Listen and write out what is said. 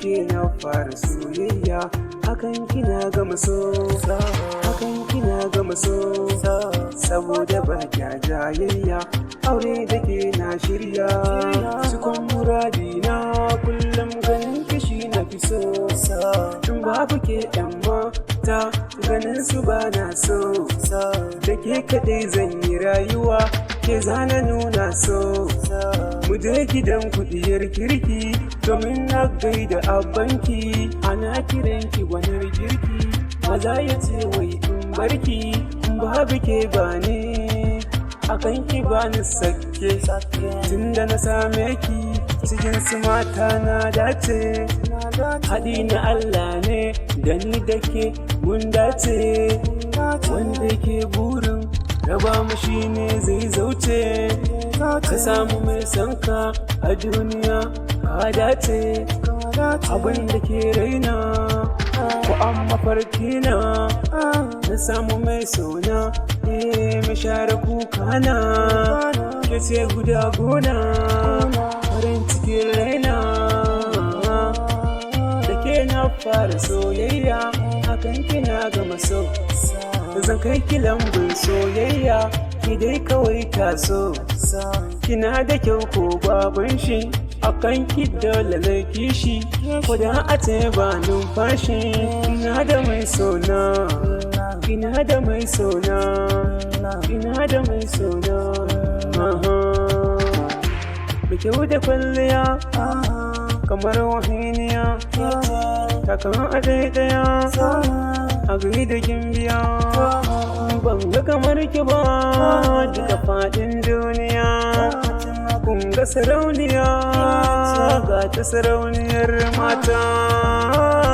ke na fara soyayya, hakan kina gama so, hakan kina gama so, saboda ba kya jayayya, aure da ke na shirya, cikon muradi na kullum ganin kishi na fi so, in babu ke yan mata ganin su ba na so, da ke kaɗai zan yi rayuwa, ke zana nuna so, mu je gidan kuɗiyar kirki domin na gaida abanki, ana kiranki gwanar girki, maza ya ce wai in barki in babu ke bani, akan ki bani sake, tunda na same ki cikin su mata na dace, haɗi na Allah ne da ni da ke mun dace, wanda ke burin raba mu shi ne zai zauce, ka samu mai sanka a duniya ka dace, abin da ke raina ko an mafarki na samu mai sona, mai share kuka na ke ce guda gona, farin cikin raina da ke na fara soyayya, hakan kina gama so, zan kai ki lambun soyayya, ki dai kawai taso, kina da kyau ko baban shi, akan ki dole na kishi, ko da a ce ba numfashi, ina da mai sona, ina da mai sona, ina da mai sona, da kyau da kwalliya kamar wahiniya, takan a ɗaya a gari da gimbiya, ban ga kamar ki ba duka faɗin duniya, kun ga sarauniya ga ta sarauniyar mata.